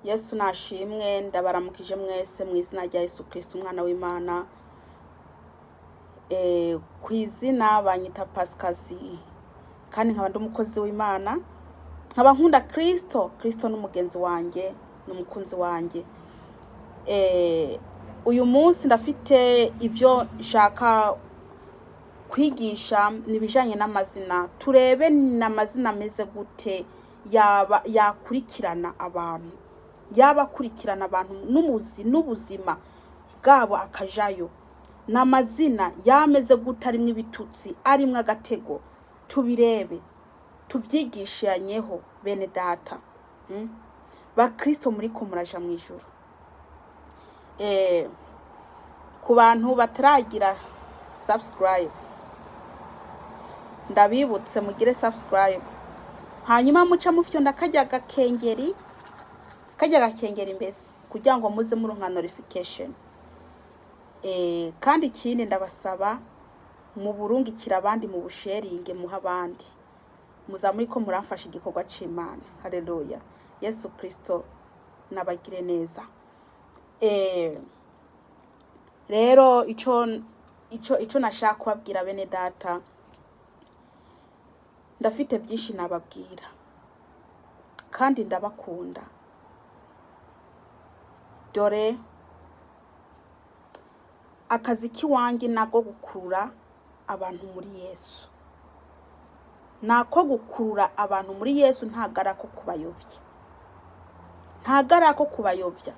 Yesu nashimwe, ndabaramukije mwese mu izina rya Yesu Kristo umwana w'Imana. Ku izina banyita Pasikazi kandi nkaba ndi umukozi w'Imana, nkaba nkunda Kristo n'umugenzi wanjye n'umukunzi wanjye. Uyu munsi ndafite ibyo nshaka kwigisha nibijanye n'amazina. Turebe n'amazina ameze gute yakurikirana abantu, yabakurikirana abantu n'ubuzima bwabo akajayo. N'amazina yameze gute arimwe ibitutsi, arimwe agatego. Tubirebe, tuvyigishiranyeho bene data. Ba Kristo muri ko muraja mu ijuru. Ku bantu bataragira subscribe, ndabibutse mugire subscribe, hanyuma muca mufyonda kajya gakengeri mbese kugira ngo muze muronka notification. Kandi ikindi ndabasaba mu burungikira abandi mu busharinge muha abandi, muza muri ko muramfasha igikorwa c'Imana. Haleluya. Yesu Kristo nabagire neza. Rero ico nashaka kubabwira bene data, ndafite byinshi nababwira kandi ndabakunda. Dore akazi kiwanjye nako gukurura abantu muri Yesu. Nako gukurura abantu muri Yesu, ntagara ko kubayovya. Ntagara ko kubayovya.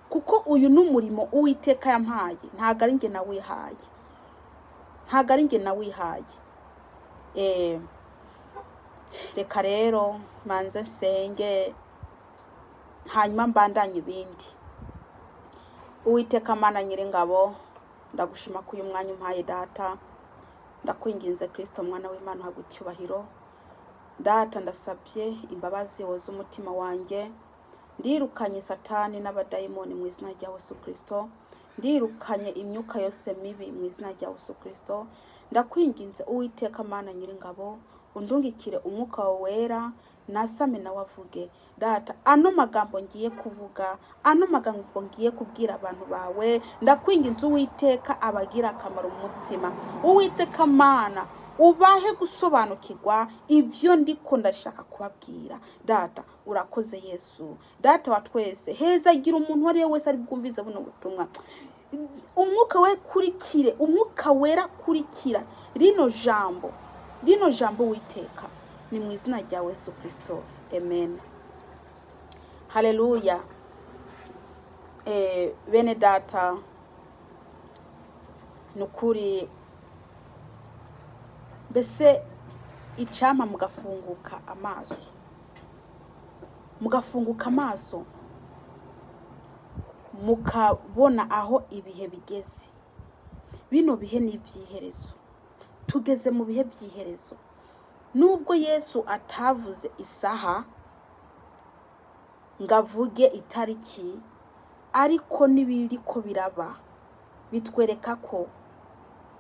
Kuko uyu n'umurimo Uwiteka yampaye, ntagara nge nawihaye. Ntagara nge nawihaye. Reka rero manze senge hanyuma mbandanye ibindi. Uwiteka Mana Nyiringabo, ndagushima ko uyu mwanya umpaye data. Ndakwinginze Kristo mwana w'Imana hagucyubahiro. Data ndasabye imbabazi woza umutima wanjye. Ndirukanye Satani n'abadayimoni mu izina rya Yesu Kristo. Ndirukanye imyuka yose mibi mu izina rya Yesu Kristo. Ndakwinginze Uwiteka Mana Nyiringabo, undungikire umwuka wawe wera, nasame na wavuge. Data, ano magambo ngiye kuvuga, ano magambo ngiye kubwira abantu bawe, ndakwinginze Uwiteka abagira akamaro mu mutima. Uwiteka Mana, ubahe gusobanukirwa ivyo ndiko ndashaka kubabwira. Data, urakoze Yesu. Data wa twese, heza gira umuntu wari wese ari bwumvize buno butumwa. Umwuka we kurikire, umwuka wera kurikira rino jambo Uwiteka, ni mu izina rya Yesu Kristo. Amen. Haleluya. Bene data, nukuri mbese icampa mugafunguka amaso, mukabona aho ibihe bigeze. Bino bihe ni ibyiherezo, tugeze mu bihe by'iherezo. Nubwo Yesu atavuze isaha ngavuge itariki, ariko nibiriko biraba bitwereka ko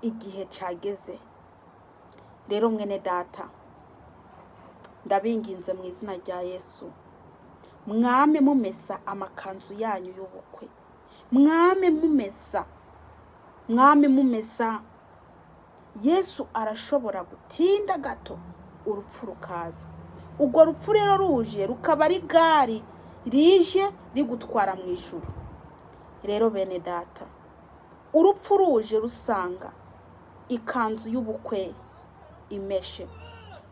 igihe cageze. Rero mwene data, ndabinginze mu izina rya Yesu, mwame mumesa amakanzu yanyu y'ubukwe. Mwame mumesa. Yesu arashobora gutinda gato urupfu rukaza. Ubwo rupfu rero ruje rukaba ari gari rije rigutwara mu ijuru. Rero bene data, urupfu ruje rusanga ikanzu y'ubukwe imeshe,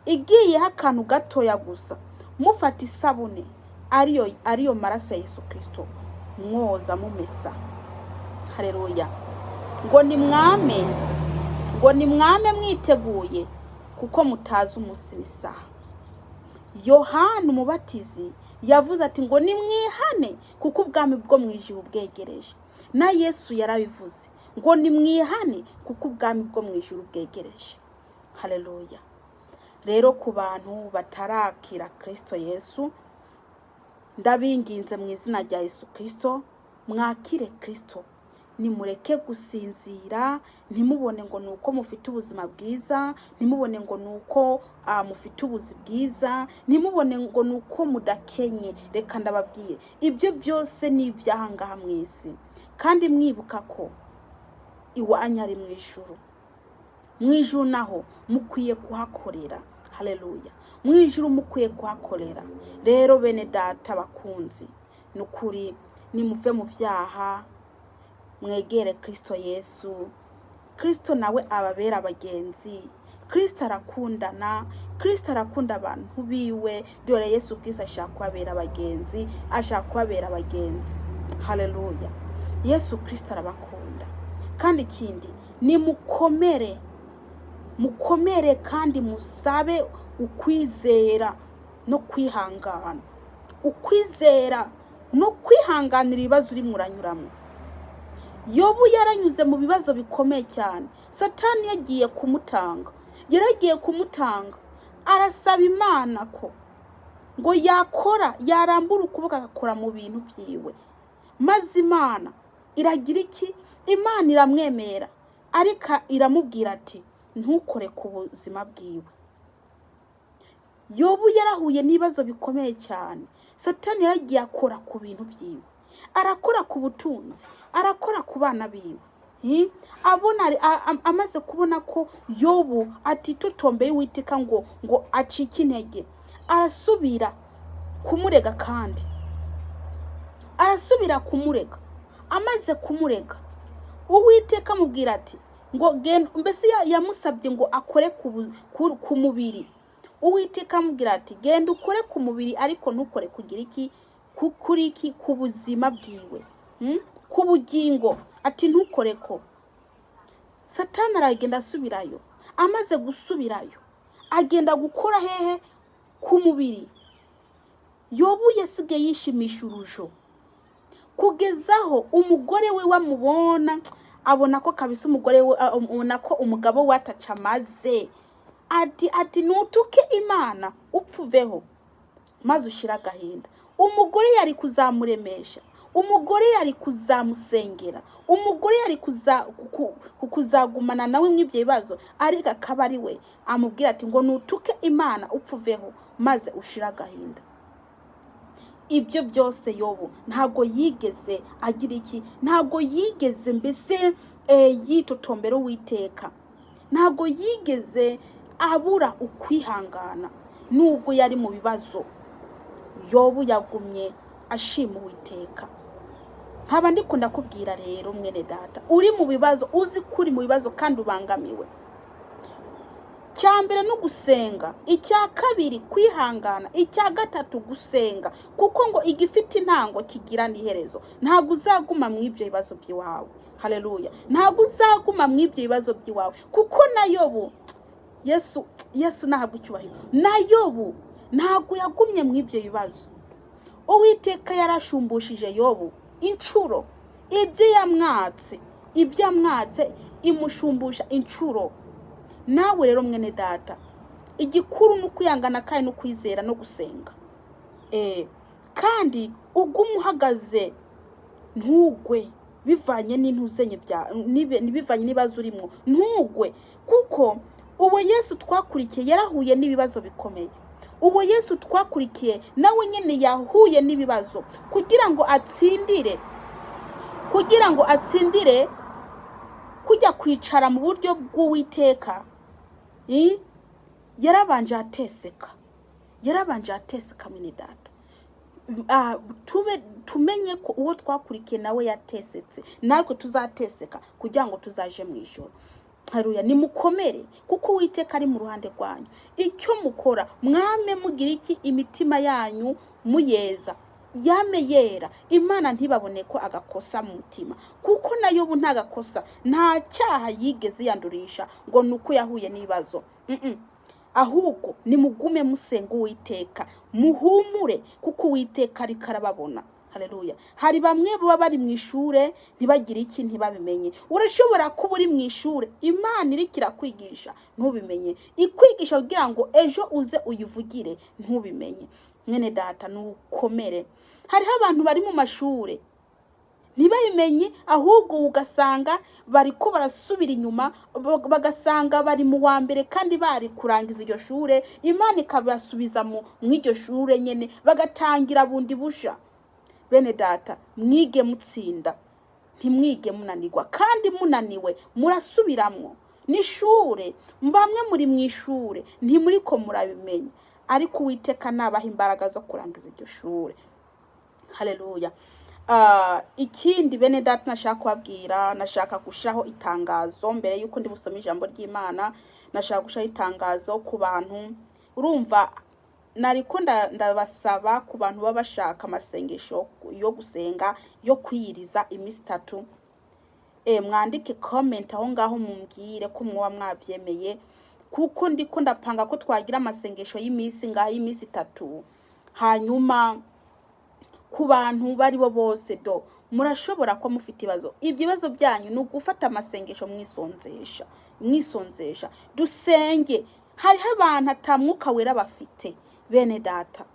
igiyeho akantu gatoya gusa. Mufata isabune ariyo maraso ya Yesu Kristo, mwoza mumesa. Haleluya. Ngo nimwame mwiteguye, kuko mutazi umunsi n'isaha. Yohana umubatizi yavuze ati ngo nimwihane, kuko ubwami bwo mu ijuru bwegereje. Na Yesu yarabivuze ngo nimwihane, kuko ubwami bwo mu ijuru bwegereje. Haleluya. Rero ku bantu batarakira Kristo Yesu, ndabinginze mu izina rya Yesu Kristo, mwakire Kristo nimureke gusinzira, ntimubone ngo nuko mufite ubuzima bwiza, ntimubone ngo nuko mufite ubuzi bwiza, ntimubone ngo nuko mudakenye. Reka ndababwiye, ibyo byose ni ibyahangaha mu isi, kandi mwibuka ko iwanyu ari mu ijuru. Mu ijuru naho mukwiye kuhakorera. Haleluya. Mu ijuru mukwiye kuhakorera. Rero bene data bakunzi, nukuri nimuve mu byaha, mwegere Kristo Yesu. Kristo nawe ababera abagenzi. Kristo arakundana, Kristo arakunda abantu biwe. Dore Yesu Kristo ashaka kubabera abagenzi, ashaka kubabera abagenzi. Haleluya. Yesu Kristo arabakunda. Kandi ikindi, mukomere kandi musabe ukwizera no kwihangana. Ukwizera no kwihanganira ibibazo uri muranyuramo. Yobu yaranyuze mu bibazo bikomeye cyane. Satani yagiye kumutanga, arasaba Imana ko ngo yarambura ukuboko agakora mu bintu byiwe. Maze Imana iragira iki? Imana iramwemera, ariko iramubwira ati ntukore ku buzima bwiwe. Yobu yarahuye n'ibibazo bikomeye cyane. Satani yaragiye akora ku bintu byiwe, arakora ku butunzi, arakora ku bana biwe. Amaze kubona ko Yobu atitotombeye Uwiteka ngo acike intege, arasubira kumurega. Kandi arasubira kumurega. Amaze kumurega, Uwiteka amubwira ati ngo genda. Mbese yamusabye ngo akore ku mubiri. Uwiteka amubwira ati genda ukore ku mubiri, ariko ntukore kugira iki? Ku buzima bwiwe, ku bugingo. Ati ntukore ko. Satani aragenda asubirayo. Amaze gusubirayo, agenda gukora hehe? Ku mubiri. Yobu yasigaye yishimisha urujo, kugezaho umugore we wamubona, abona ko kabisa umugore we, abona ko umugabo we ataca maze. Ati nutuke Imana upfuveho, maze ushira agahinda. Umugore yari kuzamuremesha, umugore yari kuzamusengera, umugore yari kuzagumana nawe mw'ibyo bibazo, ariko akaba ari we amubwira ati ngo nutuke Imana upfuveho, maze ushira agahinda. Ibyo byose Yobu ntago yigeze agira iki? Ntago yigeze mbese yitotombera Uwiteka. Ntago yigeze abura ukwihangana. Nubwo yari mu bibazo, Yobu yagumye ashima Uwiteka. Nkaba ndikunda kubwira rero mwene data, uri mu bibazo, uzi kuri mu bibazo kandi ubangamiwe, cyambere no gusenga, icya kabiri kwihangana, icya gatatu gusenga, kuko ngo igifite intango kigira n'iherezo. Ntago uzaguma mu ibyo bibazo by'iwawe. Haleluya. Ntago uzaguma mu ibyo bibazo by'iwawe, kuko na Yobu, Yesu nahabwa icyubahiro, na Yobu ntago yagumye mu ibyo bibazo. Uwiteka yarashumbushije Yobu incuro ibyo yamwatse imushumbusha incuro. Nawe rero mwene data, igikuru no kwihangana kandi no kwizera no gusenga. Kandi ugume uhagaze, ntugwe bivanye n'intuzenye bivanye n'ibibazo urimo. Ntugwe, kuko uwo Yesu twakurikiye yarahuye n'ibibazo bikomeye. Uwo Yesu twakurikiye nawe nyine yahuye n'ibibazo kugira ngo atsindire kujya kwicara mu buryo bw'Uwiteka. Yarabanje ateseka mwene data. Tumenye ko uwo twakurikiye nawe yatesetse, natwe tuzateseka kugira ngo tuzaje mu ijuru. Haleluya. Nimukomere, kuko Uwiteka ari mu ruhande rwanyu. Icyo mukora, mwame mugira iki? Imitima yanyu muyeza, yame yera. Imana ntibabone ko agakosa mu mutima, kuko na Yobu nta gakosa, nta cyaha yigeze yandurisha ngo nuko yahuye n'ibibazo. Ahubwo nimugume musenga Uwiteka, muhumure, kuko Uwiteka ari karababona. Haleluya. Hari bamwe baba bari mu ishure ntibagire iki? Ntibabimenye. Urashobora kuba uri mu ishure, Imana irikira kwigisha ntubimenye, ikwigisha kugira ngo ejo uze uyivugire ntubimenye. Mwene data, nukomere. Hariho abantu bari mu mashure ntibabimenye, ahubwo ugasanga bari ko barasubira inyuma, bagasanga bari mu wa mbere kandi bari kurangiza iryo shure, Imana ikabasubiza mu iryo shure nyene bagatangira bundi busha. Bene data, mwige mutsinda, ntimwige munanirwa, kandi munaniwe murasubiramwo. N'ishure, bamwe muri mwishure ntimuriko murabimenya, ariko Uwiteka nabaha imbaraga zo kurangiza iryo shure. Haleluya. Ikindi bene data nashaka kubabwira, nashaka gushaho itangazo mbere yuko ndi busome ijambo ry'Imana. Nashaka gushaho itangazo ku bantu. Urumva nariko ndabasaba ku bantu baba bashaka amasengesho yo gusenga, yo kwiyiriza iminsi 3. Mwandike comment aho ngaho mumbwire ko mwoba mwavyemeye, kuko ndiko ndapanga ko twagira amasengesho y'iminsi 3. Hanyuma ku bantu bari bo bose murashobora ko mufite ibibazo. Ibibazo byanyu ni ugufata amasengesho mwisonzesha dusenge. Hariho abantu atamwuka wera bafite. Bene data,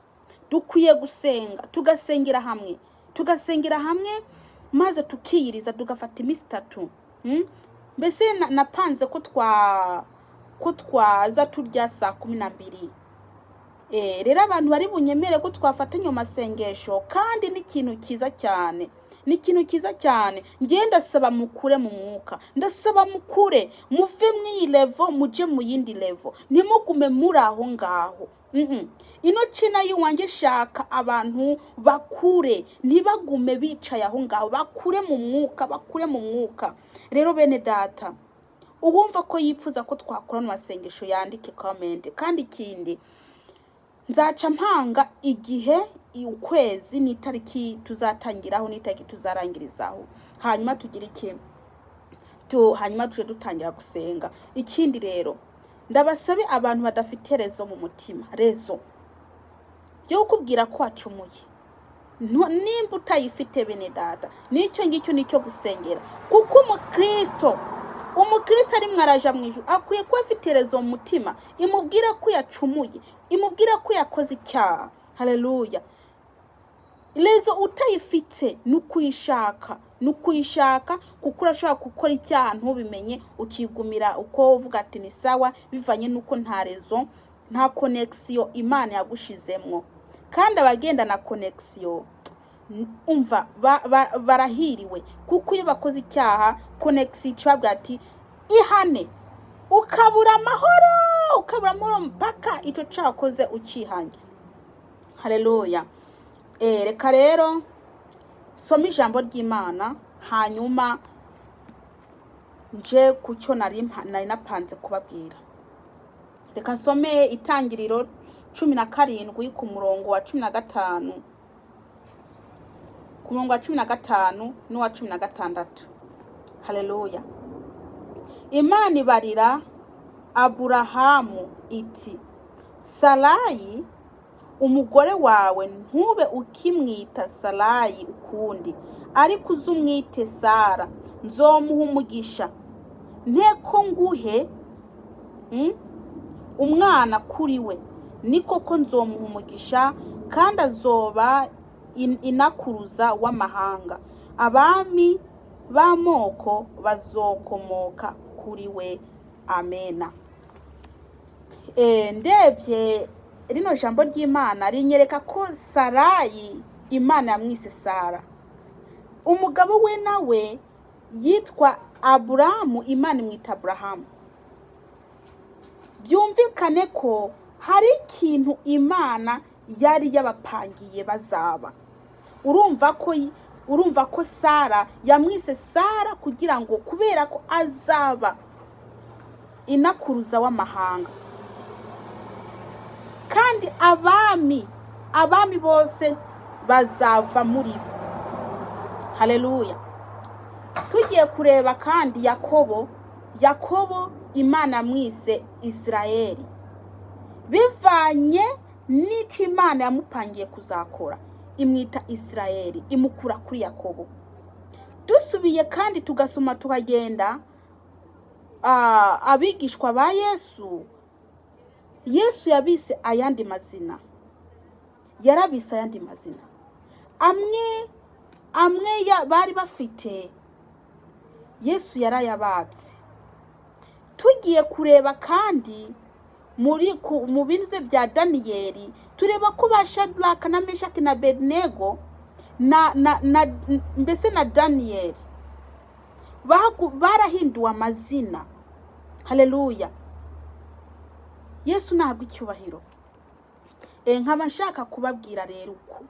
dukwiye gusenga, tugasengera hamwe maze tukiyiriza, tugafata iminsi 3. Mbese napanze ko twaza turya saa 12. Rero abantu bari bunyemere ko twafatanya amasengesho, kandi ni ikintu kiza cyane. Ngiye ndasaba mukure mu mwuka, ndasaba mukure, muve mw'iyi level muje mu yindi level, ntimugume muri aho ngaho. Ino cina yiwanjye shaka abantu bakure, ntibagume bicaye aho ngaho, bakure mu mwuka. Rero bene data, uwumva ko yipfuza ko twakorana amasengesho yandike comment. Kandi ikindi, nzaca mpanga igihe, ukwezi n'itariki tuzatangiraho n'itariki tuzarangirizaho, hanyuma tugira hanyuma tuje dutangira gusenga. Ikindi rero, ndabasabe abantu badafite rezo mu mutima, rezo yo kubwira ko wacumuye, nimba utayifite bene data, nicyo ngicyo nicyo gusengera. Kuko umukristo ari mwaraja mwijuru akwiye kuba afite rezo mu mutima, imubwira ko yacumuye, imubwira ko yakoze icyaha. Haleluya. Rezo utayifite nukuyishaka, kuko urashobora gukora icyaha ntubimenye, ukigumira uko uvuga ati ni sawa, bivanye nuko nta rezo, nta connection Imana yagushizemwo. Kandi abagenda na connection, umva barahiriwe, kuko iyo bakoze icyaha connection cibabwa ati ihane, ukabura amahoro mpaka icyo cyakoze ukihanye. Haleluya. Reka rero soma ijambo ry'Imana, hanyuma nje kucyo nari napanze kubabwira. Reka nsome Itangiriro 17 ku murongo wa 15, ku murongo wa 15 n'uwa 16. Haleluya. Imana ibarira Aburahamu iti, Sarayi umugore wawe ntube ukimwita Sarayi ukundi, ariko uzumwite Sara, nzomuha umugisha, nteko nguhe umwana kuri we, ni koko nzomuha umugisha, kandi azoba inakuruza w'amahanga, abami b'amoko bazokomoka kuri we. Amena. Ndebye rino jambo ry'Imana rinyereka ko Sarayi Imana yamwise Sara, umugabo we nawe yitwa Aburahamu, Imana imwita Aburahamu. Byumvikane ko hari ikintu Imana yari yabapangiye bazaba. Urumva ko Sara yamwise Sara kugira ngo, kubera ko azaba inakuruza w'amahanga, kandi abami bose bazava muri bo. Haleluya. Tugiye kureba kandi Yakobo Imana mwise Israeli, bivanye n'icyo Imana yamupangiye kuzakora, imwita Israeli, imukura kuri Yakobo. Dusubiye kandi tugasoma tukagenda, abigishwa ba Yesu yabise ayandi mazina, yarabise ayandi mazina. Amwe amwe bari bafite Yesu yarayabatse. Tugiye kureba kandi mu bintu bya Daniyeli, tureba ko ba Shadraka na Meshaki na Abednego mbese na Daniyeli barahinduwe amazina. Haleluya. Yesu ntabwo icyubahiro. Nkaba nshaka kubabwira rero uko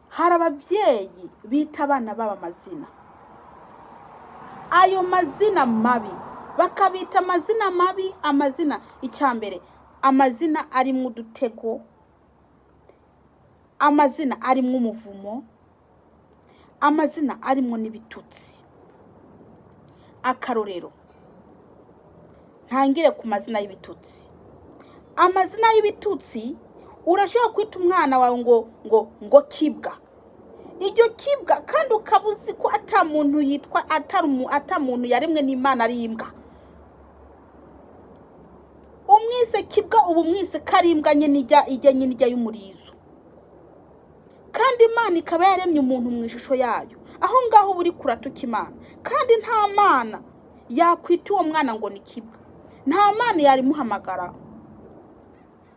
hari ababyeyi bita abana baba amazina, ayo mazina mabi bakabita amazina mabi. Amazina icyambere, amazina arimo udutego, amazina arimo umuvumo, amazina arimo n'ibitutsi. Akarorero, ntangire ku mazina y'ibitutsi. Amazina y'ibitutsi, urashobora kwita umwana wawe ngo Kibwa. Iryo Kibwa kandi ukabuzi ko atamuntu yitwa atamuntu yaremwe n'Imana ari imbwa. Umwise Kibwa ubu mwise karimbwa nyine ijya y'umurizo. Kandi Imana ikaba yaremye umuntu mu ishusho yayo. Aho ngaho buri kuratuka Imana. Kandi nta mana yakwita uwo mwana ngo ni Kibwa. Nta mana yarimuhamagara.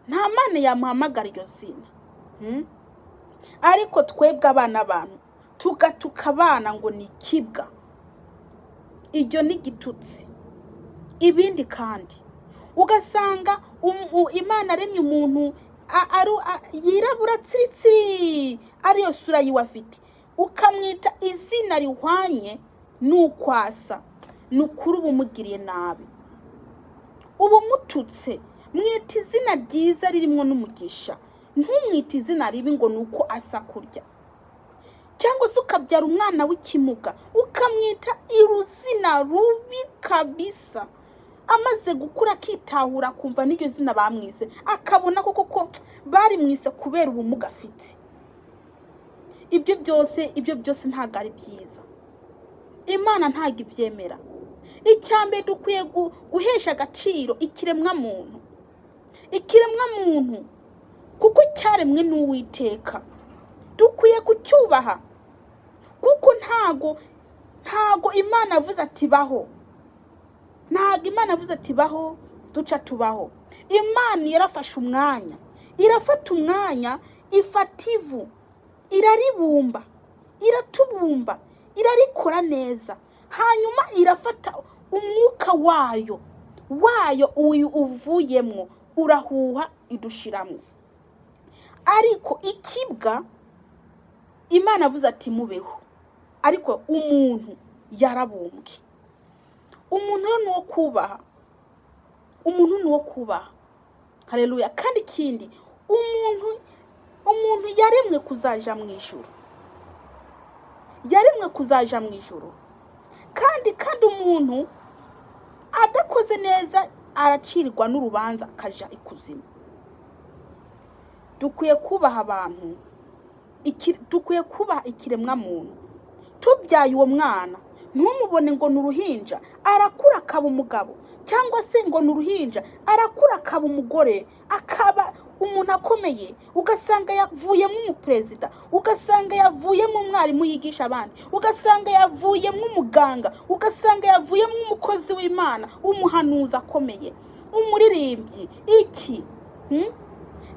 Nta mana yamuhamagara iryo zina. Ariko twebwe abana abantu tugatuka abana ngo ni Kibwa. Iryo ni gitutsi. Ibindi kandi ugasanga Imana aremye umuntu yirabura tsiritsiri, ariyo sura yiwe afite, ukamwita izina rihwanye n'ukwasa. Nukuri uba umugiriye nabi, uba umututse. Mwita izina ryiza ririmo n'umugisha, ntumwite izina ribi ngo nuko asa kurya. Cyangwa se ukabyara umwana w'ikimuga ukamwita iruzina rubi kabisa. Amaze gukura akitahura kumva n'iryo zina bamwise, akabona koko bari mwise kubera ubumuga afite. Ibyo byose ntabwo ari byiza. Imana ntabwo ibyemera. Icyambere dukwiye guhesha agaciro ikiremwa muntu. Ikiremwa muntu kuko cyaremwe n'Uwiteka, dukwiye kucyubaha. Kuko ntago Imana avuze ati baho. Ntago Imana avuze ati baho duca tubaho. Imana yarafashe umwanya, irafata umwanya, ifata ivu, iraribumba, iratubumba, irarikora neza. Hanyuma irafata umwuka wayo uyu uvuyemwo urahuha idushiramo. Ariko ikibwa Imana avuze ati mubeho. Ariko umuntu yarabumbwe. Umuntu nuwo kubaha. Umuntu nuwo kubaha. Haleluya. Kandi ikindi, umuntu yaremwe kuzaja mu ijuru. Yaremwe kuzaja mu ijuru. Kandi umuntu adakoze neza aracirirwa n'urubanza akaja ikuzimu. Dukwiye kubaha abantu. Dukwiye kubaha ikiremwa muntu. Tubyaye uwo mwana ntumubone ngo n'uruhinja arakura akaba umugabo, cyangwa se ngo n'uruhinja arakura akaba umugore, akaba umuntu akomeye. Ugasanga yavuyemo umuperezida, ugasanga yavuyemo umwarimu yigisha abandi, ugasanga yavuyemo umuganga, ugasanga yavuyemo umukozi w'Imana, umuhanuzi akomeye, umuririmbyi. Iki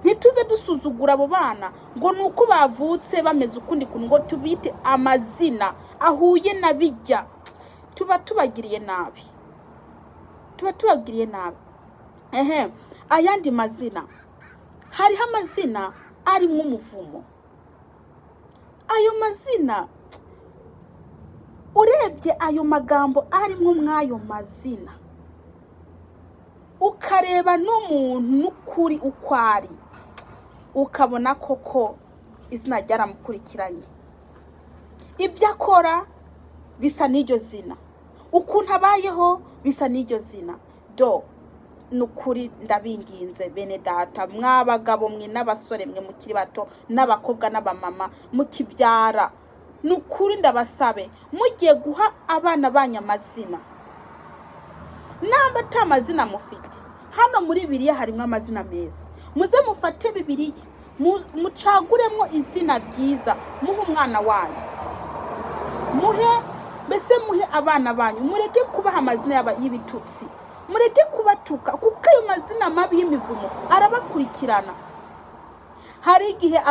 ntituze dusuzugura abo bana ngo nuko bavutse bameze ukundi kuntu ngo tubite amazina ahuye na bijya. Tuba tubagiriye nabi. Ayandi mazina, hariho amazina arimo umuvumo. Ayo mazina, urebye ayo magambo arimo mw'ayo mazina, ukareba n'umuntu n'ukuri ukwari, ukabona koko izina ryaramukurikiranye. Ibyo akora bisa n'iryo zina, ukuntu abayeho bisa n'iryo zina. Nukuri ndabinginze bene data, mwabagabo mwe n'abasore mwe mukiri bato, n'abakobwa n'abamama mukibyara, nukuri ndabasabe mugiye guha abana banyamazina. Namba tamazina mufite, hano muri Bibiliya harimo amazina meza. Muze mufate Bibiliya mucaguremo izina ryiza muha umwana wanyu. muhe abana banyu, mureke kubaha amazina y'ibitutsi, mureke kubatuka, kuko ayo mazina mabi y'imivumo arabakurikirana. Hari igihe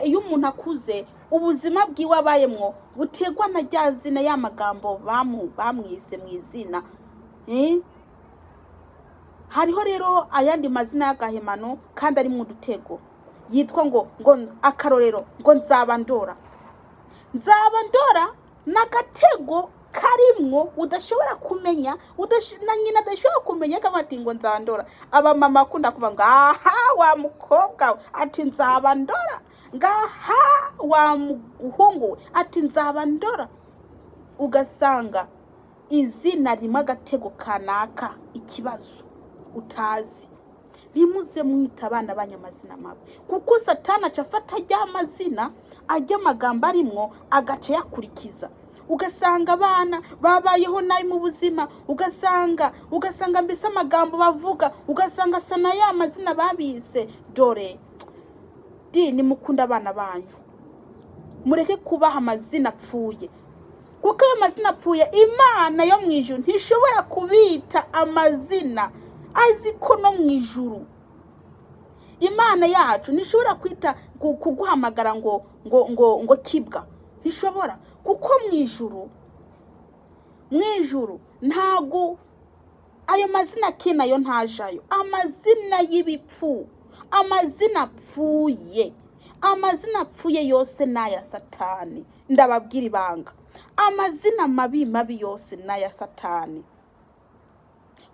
iyo umuntu akuze ubuzima bwiwe abayemwo butegwa na rya zina, ya magambo bamwise mu izina. Hariho rero ayandi mazina y'agahemano kandi ari mu dutego, yitwa ngo akarorero ngo nzaba ndora n'agatego karimwo udashobora kumenya, na nyina adashobora kumenya kamati ngo nzaba ndora. Abamama akunda kuvuga ngo aha wa mukobwa ati nzaba ndora, ngaha wa muhungu ati nzaba ndora. Ugasanga izina rimwe agatego kanaka ikibazo utazi. Ntimuze mwita abana banyamazina mabi, kuko Satani aca afata ajya amazina ajya amagambo arimwo agaca yakurikiza. Ugasanga abana babayeho nabi mu buzima, ugasanga mbese amagambo bavuga ugasanga sana ya mazina babise. Dore nimukunda abana banyu, mureke kubaha amazina apfuye, kuko ayo mazina apfuye Imana yo mu ijuru ntishobora kubita amazina azi ko no mu ijuru. Imana yacu ntishobora kwita kuguhamagara ngo kibwa, ntishobora, kuko mu ijuru ntago ayo mazina kinayo ntajayo. Amazina y'ibipfu, amazina apfuye yose n'aya Satani. Ndababwira ibanga, amazina mabi yose n'aya Satani,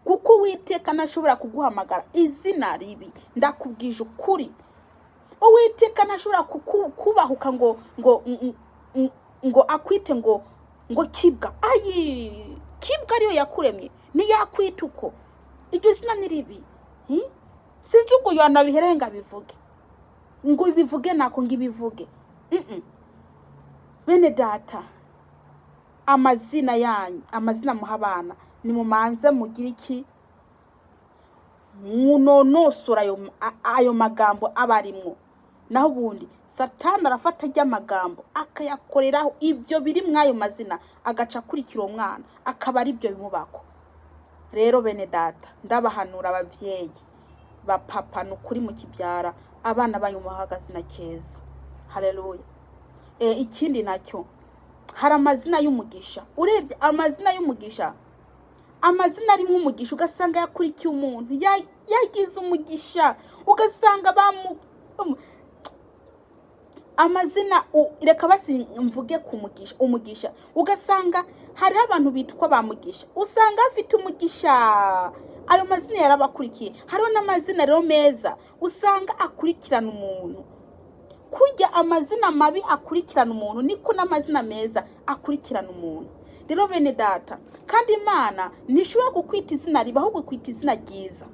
kuko Uwiteka ntashobora kuguhamagara izina ribi. Ndakubwije ukuri, Uwiteka ntashobora kubahuka ngo akwite ngo kibwa. Kibwa ariyo yakuremye, ntiyakwita uko. Iryo zina ni ribi. Sinzi uko yanabiherenga bivuge ngo ibivuge nako ngibivuge. Bene data, amazina yanyu, amazina muha abana, nimumanze mugire iki, munonosora ayo magambo abarimwo. Naho ubundi Satani arafata ajya amagambo akayakoreraho ibyo biri mwayo mazina, agaca kurikira umwana akaba ari byo bimubako. Rero bene data, ndabahanura abavyeyi ba papa n'ukuri mu kibyara abana banyu muhagazina keza. Haleluya. Ikindi nacyo, hari amazina y'umugisha. Urebye amazina y'umugisha, amazina ari nk'umugisha, ugasanga yakurikiye umuntu yagize umugisha, ugasanga amazina reka basi mvuge ku umugisha. Ugasanga hari abantu bitwa bamugisha, usanga afite umugisha. Ayo mazina yarabakurikiye. Hariho n'amazina rero meza usanga akurikirana umuntu. Kujya amazina mabi akurikirana umuntu, niko n'amazina meza akurikirana umuntu. Rero bene data, kandi Imana ntishobora kukwita izina ribi, ahubwo kwita izina ryiza.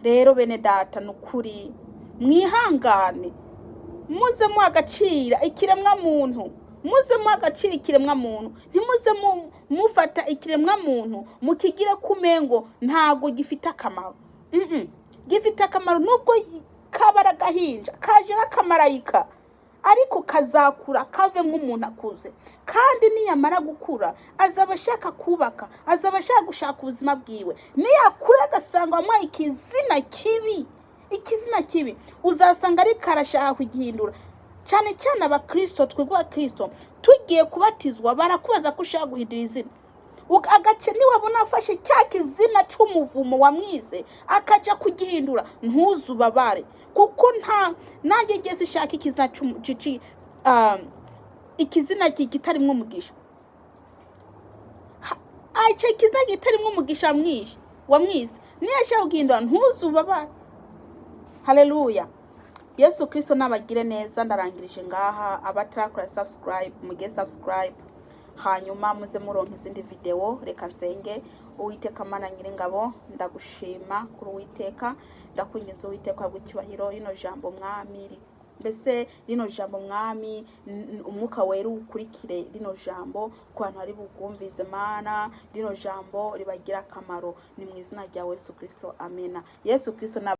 Rero bene data, n'ukuri mwihangane, muze muagacira ikiremwa muntu, ntimuze mufata ikiremwa muntu mukigire kumengo ntago gifite akamaro. Gifite akamaro, nubwo kabara gahinja kaje n'akamarayika, ariko kazakura kave nk'umuntu akuze, kandi niyamara gukura azaba ashaka kubaka, azaba ashaka gushaka ubuzima bwiwe. Niyakura agasanga wamuhaye ikizina kibi, uzasanga ari karashaka kugihindura. Cyane cyane abakristo, twebwe abakristo tugiye kubatizwa barakubaza ko ushaka guhindura izina, agace niwabona afashe cya kizina cy'umuvumo wamwize akaja kugihindura, ntuzubabare, kuko nanjye ngeze ishaka ikizina ikizina kitarimo umugisha. Icyo kizina kitarimo umugisha wamwize niyo ashaka kugihindura, ntuzubabare. Haleluya. Yesu Kristo nabagire neza. Ndarangirije ngaha. Abatarakora subscribe muge subscribe, hanyuma muze muronka izindi video. Reka nsenge. Uwiteka Mana Nyiringabo, ndagushima kuri Uwiteka, ndakwinginze Uwiteka bw'icyubahiro, rino jambo mwami, mbese rino jambo mwami, umwuka wera ukurikire rino jambo ku bantu ari bugumvize Mana, rino jambo ribagira akamaro, ni mu izina rya Yesu Kristo. Amena. Yesu Kristo